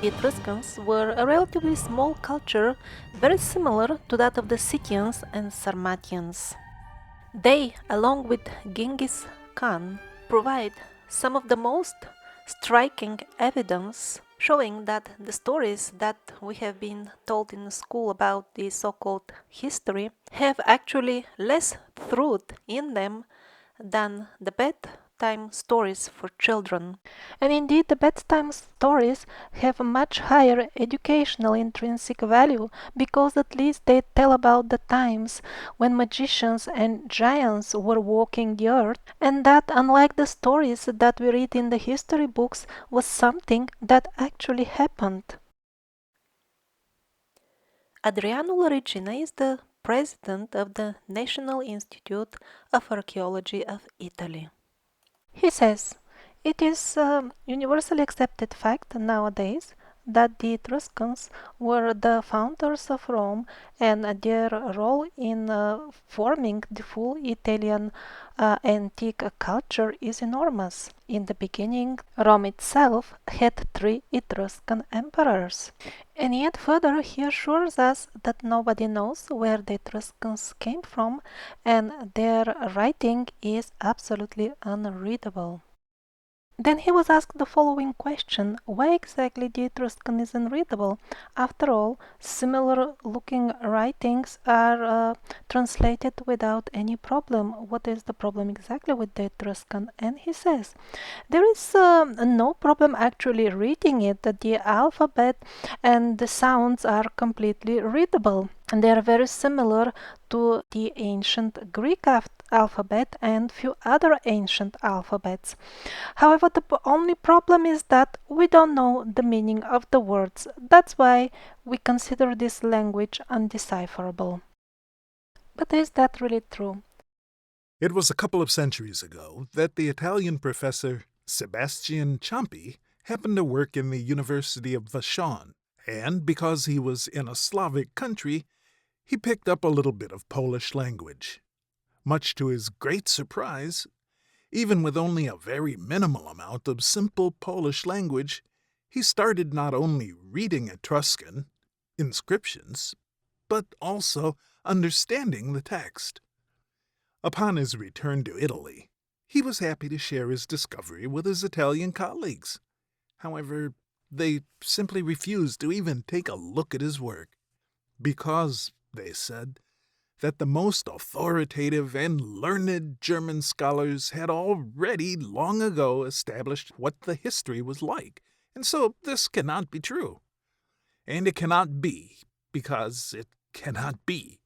Etruscans were a relatively small culture, very similar to that of the Scythians and Sarmatians. They, along with Genghis Khan, provide some of the most striking evidence showing that the stories that we have been told in school about the so-called history have actually less truth in them than the bedtime stories for children. And indeed, the bedtime stories have a much higher educational intrinsic value because at least they tell about the times when magicians and giants were walking the earth, and that, unlike the stories that we read in the history books, was something that actually happened. Adriano Lorigina is the president of the National Institute of Archaeology of Italy. He says, it is a universally accepted fact nowadays that the Etruscans were the founders of Rome, and their role in forming the full Italian antique culture is enormous. In the beginning, Rome itself had 3 Etruscan emperors. And yet further he assures us that nobody knows where the Etruscans came from, and their writing is absolutely unreadable. Then he was asked the following question: why exactly the Etruscan is unreadable? After all, similar looking writings are translated without any problem. What is the problem exactly with the Etruscan? And he says, there is no problem actually reading it. The alphabet and the sounds are completely readable. And they are very similar to the ancient Greek alphabet and few other ancient alphabets. However, the only problem is that we don't know the meaning of the words. That's why we consider this language undecipherable. But is that really true? It was a couple of centuries ago that the Italian professor Sebastian Ciampi happened to work in the University of Vashon, and because he was in a Slavic country, he picked up a little bit of Polish language. Much to his great surprise, even with only a very minimal amount of simple Polish language, he started not only reading Etruscan inscriptions, but also understanding the text. Upon his return to Italy, he was happy to share his discovery with his Italian colleagues. However, they simply refused to even take a look at his work, because, they said, that the most authoritative and learned German scholars had already long ago established what the history was like, and so this cannot be true. And it cannot be, because it cannot be.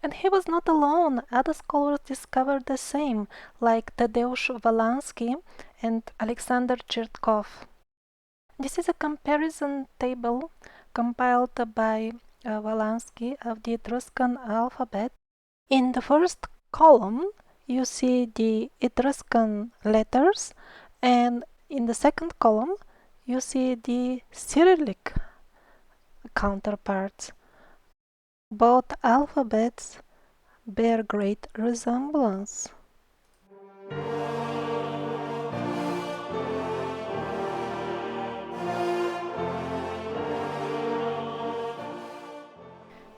And he was not alone. Other scholars discovered the same, like Tadeusz Walański and Alexander Chertkov. This is a comparison table compiled by Walański of the Etruscan alphabet. In the first column, you see the Etruscan letters, and in the second column, you see the Cyrillic counterparts. Both alphabets bear great resemblance.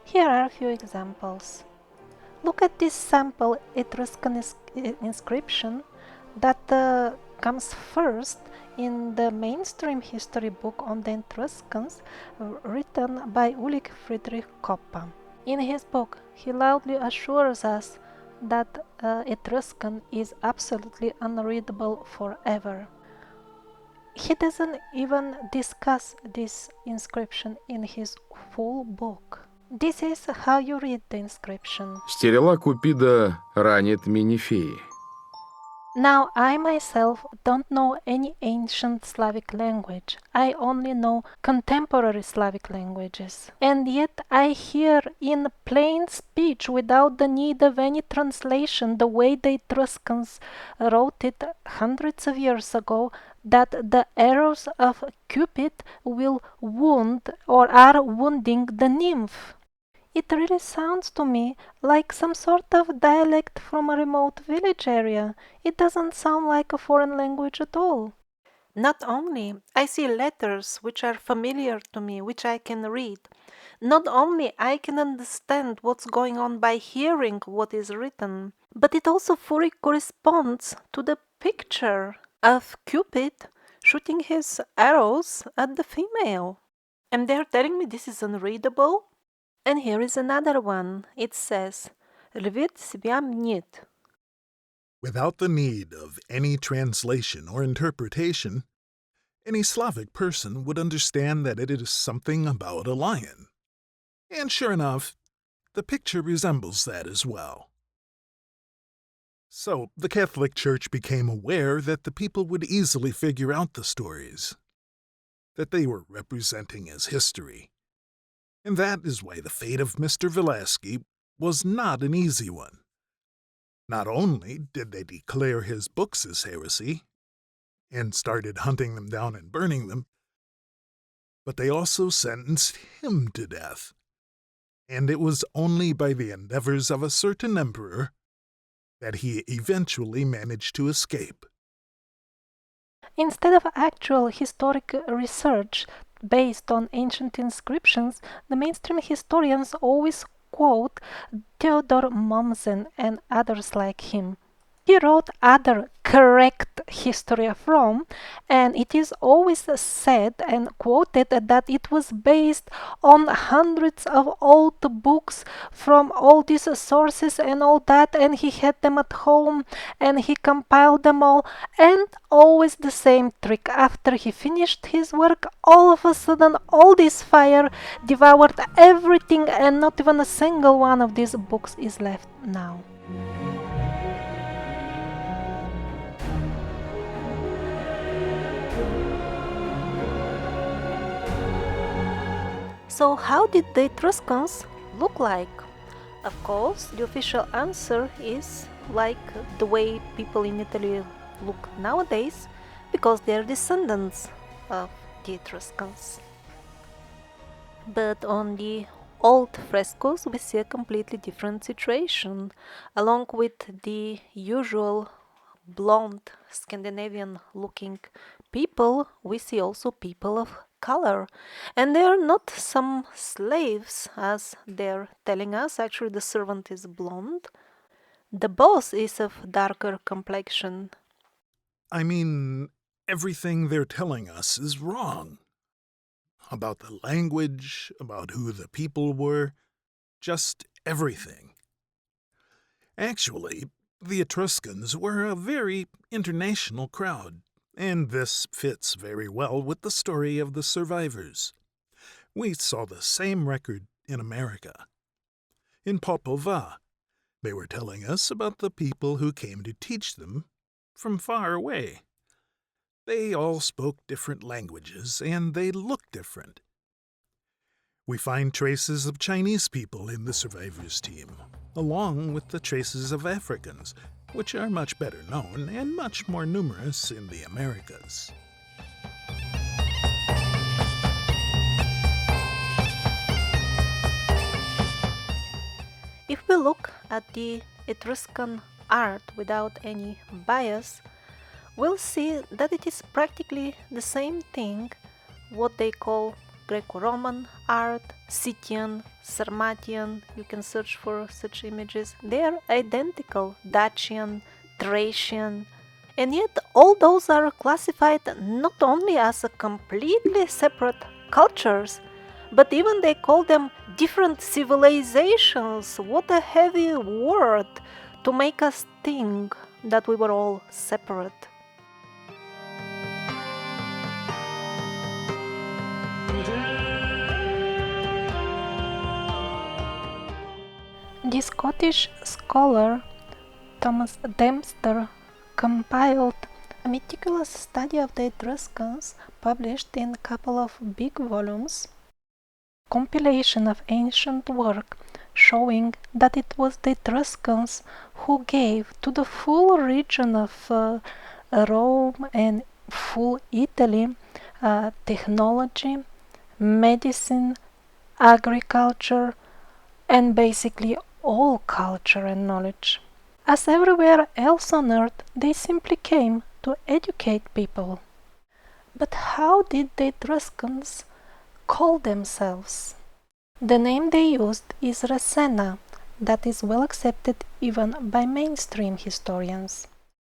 Here are a few examples. Look at this sample Etruscan inscription that comes first in the mainstream history book on the Etruscans, written by Ulrich Friedrich Koppa. In his book, he loudly assures us that Etruscan is absolutely unreadable forever. He doesn't even discuss this inscription in his full book. This is how you read the inscription. Стерела Купида ранит Минифеи. Now, I myself don't know any ancient Slavic language. I only know contemporary Slavic languages. And yet I hear in plain speech, without the need of any translation, the way the Etruscans wrote it hundreds of years ago, that the arrows of Cupid will wound or are wounding the nymph. It really sounds to me like some sort of dialect from a remote village area. It doesn't sound like a foreign language at all. Not only I see letters which are familiar to me, which I can read. Not only I can understand what's going on by hearing what is written, but it also fully corresponds to the picture of Cupid shooting his arrows at the female. And they're telling me this is unreadable? And here is another one. It says, Lvit sviam nit. Without the need of any translation or interpretation, any Slavic person would understand that it is something about a lion. And sure enough, the picture resembles that as well. So the Catholic Church became aware that the people would easily figure out the stories that they were representing as history. And that is why the fate of Mr. Velasquez was not an easy one. Not only did they declare his books as heresy, and started hunting them down and burning them, but they also sentenced him to death. And it was only by the endeavors of a certain emperor that he eventually managed to escape. Instead of actual historic research based on ancient inscriptions, the mainstream historians always quote Theodor Mommsen and others like him. He wrote other correct history of Rome, and it is always said and quoted that it was based on hundreds of old books from all these sources and all that, and he had them at home and he compiled them all, and always the same trick. After he finished his work, all of a sudden all this fire devoured everything, and not even a single one of these books is left now. So how did the Etruscans look like? Of course, the official answer is like the way people in Italy look nowadays, because they are descendants of the Etruscans. But on the old frescoes we see a completely different situation. Along with the usual blonde Scandinavian looking people, we see also people of color, and they are not some slaves as they're telling us. Actually, the servant is blonde. The boss is of darker complexion. I mean, everything they're telling us is wrong. About the language, about who the people were, just everything. Actually, the Etruscans were a very international crowd, and this fits very well with the story of the survivors. We saw the same record in America. In Popova, they were telling us about the people who came to teach them from far away. They all spoke different languages, and they looked different. We find traces of Chinese people in the survivors team, along with the traces of Africans, which are much better known and much more numerous in the Americas. If we look at the Etruscan art without any bias, we'll see that it is practically the same thing, what they call Greco-Roman art, Scythian, Sarmatian. You can search for such images. They are identical, Dacian, Thracian, and yet all those are classified not only as a completely separate cultures, but even they call them different civilizations. What a heavy word to make us think that we were all separate. The Scottish scholar Thomas Dempster compiled a meticulous study of the Etruscans, published in a couple of big volumes, compilation of ancient work showing that it was the Etruscans who gave to the full region of Rome and full Italy technology, medicine, agriculture, and basically all culture and knowledge. As everywhere else on earth, they simply came to educate people. But how did the Etruscans call themselves? The name they used is Rasenna, that is well accepted even by mainstream historians.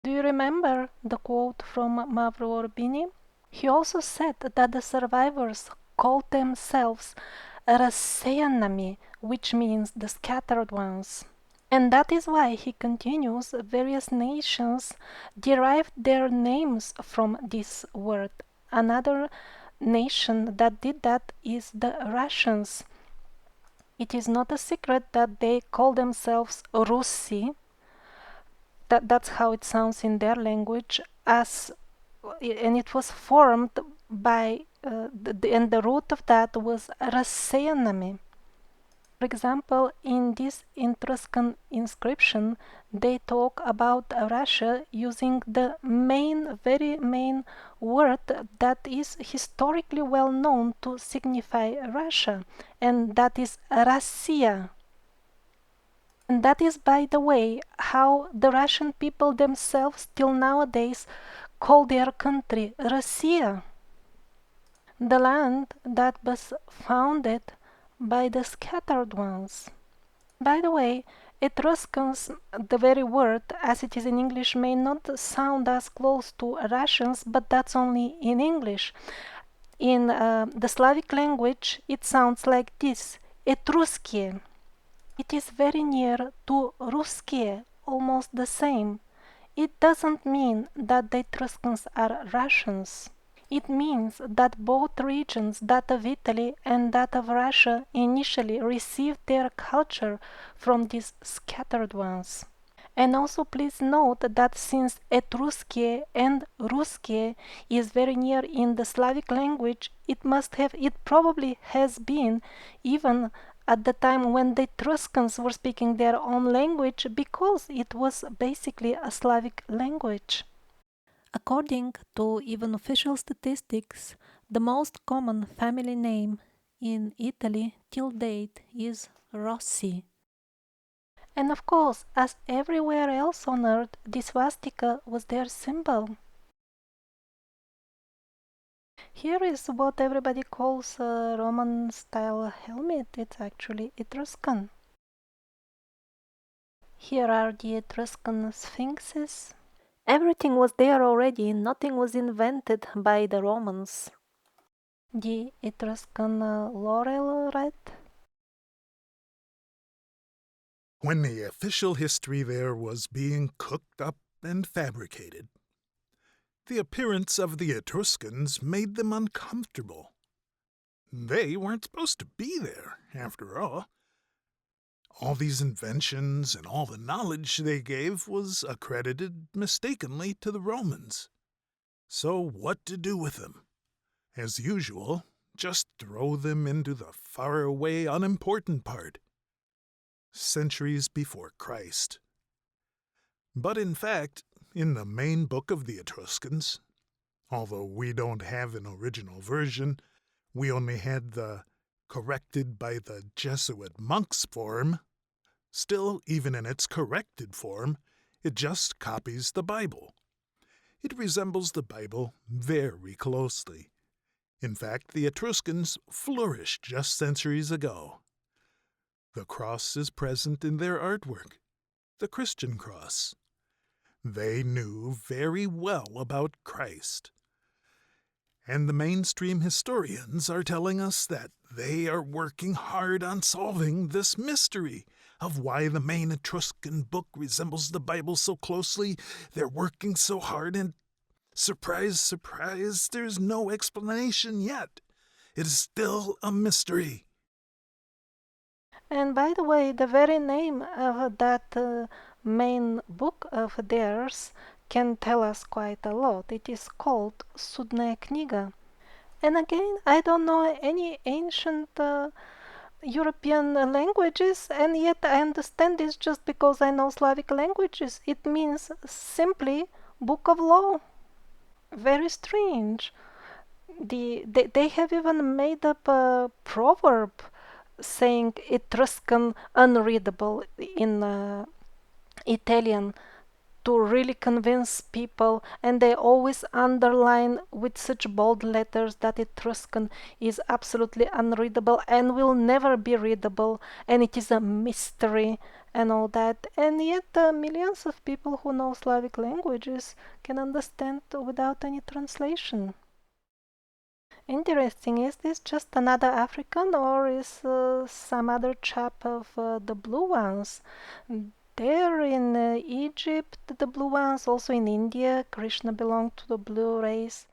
Do you remember the quote from Mavro Orbini? He also said that the survivors called themselves Raseanami, which means the scattered ones. And that is why he continues, various nations derived their names from this word. Another nation that did that is the Russians. It is not a secret that they call themselves Russi. That's how it sounds in their language, and it was formed by and the root of that was Raseanami. For example, in this Etruscan inscription, they talk about Russia using the very main word that is historically well known to signify Russia, and that is Россия. And that is, by the way, how the Russian people themselves till nowadays call their country Россия, the land that was founded by the scattered ones. By the way, Etruscans, the very word as it is in English, may not sound as close to Russians, but that's only in English. In the Slavic language, it sounds like this: Etruskie. It is very near to Russkie, almost the same. It doesn't mean that the Etruscans are Russians. It means that both regions, that of Italy and that of Russia, initially received their culture from these scattered ones. And also please note that since Etruskie and Russkie is very near in the Slavic language, it probably has been even at the time when the Etruscans were speaking their own language, because it was basically a Slavic language. According to even official statistics, the most common family name in Italy till date is Rossi. And of course, as everywhere else on earth, the swastika was their symbol. Here is what everybody calls a Roman style helmet. It's actually Etruscan. Here are the Etruscan sphinxes. Everything was there already, nothing was invented by the Romans. The Etruscan laurel wreath. When the official history there was being cooked up and fabricated, the appearance of the Etruscans made them uncomfortable. They weren't supposed to be there, after all. All these inventions and all the knowledge they gave was accredited mistakenly to the Romans. So what to do with them? As usual, just throw them into the faraway, unimportant part. Centuries before Christ. But in fact, in the main book of the Etruscans, although we don't have an original version, we only had the corrected by the Jesuit monks form. Still, even in its corrected form, it just copies the Bible. It resembles the Bible very closely. In fact, the Etruscans flourished just centuries ago. The cross is present in their artwork, the Christian cross. They knew very well about Christ. And the mainstream historians are telling us that they are working hard on solving this mystery of why the main Etruscan book resembles the Bible so closely. They're working so hard, and surprise, surprise, there's no explanation yet. It is still a mystery. And by the way, the very name of that main book of theirs can tell us quite a lot. It is called Sudная книга. And again, I don't know any ancient European languages, and yet I understand this just because I know Slavic languages. It means simply book of law. Very strange. They have even made up a proverb saying Etruscan unreadable in Italian to really convince people, and they always underline with such bold letters that Etruscan is absolutely unreadable and will never be readable, and it is a mystery and all that. And yet, millions of people who know Slavic languages can understand without any translation. Interesting. Is this just another African, or is some other chap of the blue ones? There in Egypt, the blue ones, also in India, Krishna belonged to the blue race.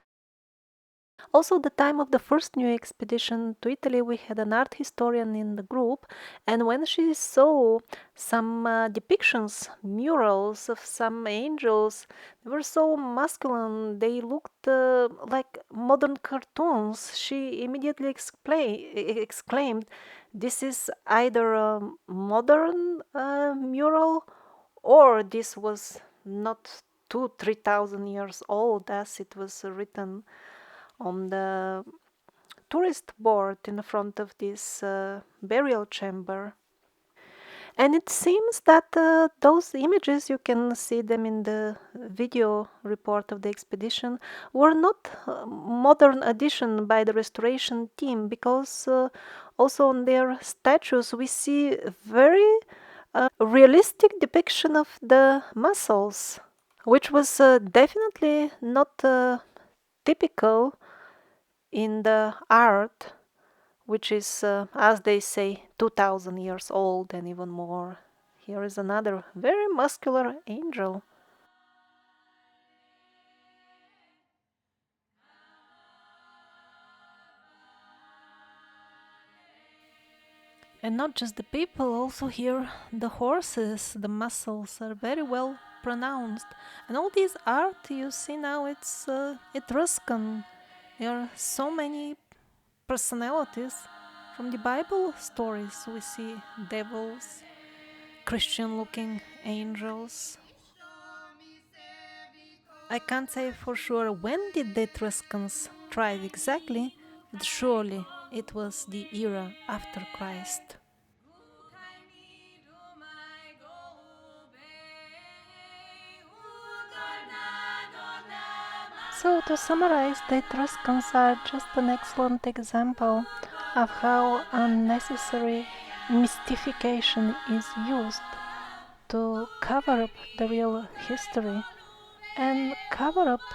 Also, the time of the first new expedition to Italy, we had an art historian in the group, and when she saw some depictions, murals of some angels, they were so masculine, they looked like modern cartoons. She immediately exclaimed, "This is either a modern mural, or this was not 2-3,000 years old as it was written on the tourist board in front of this burial chamber." And it seems that those images, you can see them in the video report of the expedition, were not modern addition by the restoration team, because also on their statues we see very realistic depiction of the muscles, which was definitely not typical in the art, which is, as they say, 2000 years old and even more. Here is another very muscular angel. And not just the people, also here the horses, the muscles are very well pronounced. And all this art you see now, it's Etruscan. There are so many personalities. From the Bible stories, we see devils, Christian looking angels. I can't say for sure when did the Etruscans thrive exactly, but surely it was the era after Christ. So, to summarize, the Etruscans are just an excellent example of how unnecessary mystification is used to cover up the real history and cover up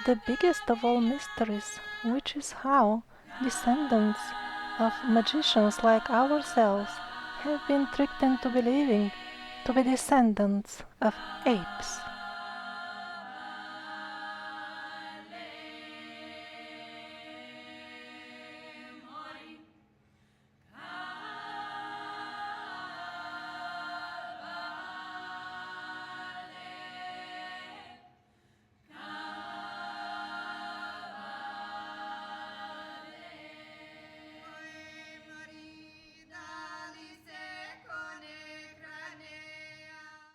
the biggest of all mysteries, which is how descendants of magicians like ourselves have been tricked into believing to be descendants of apes.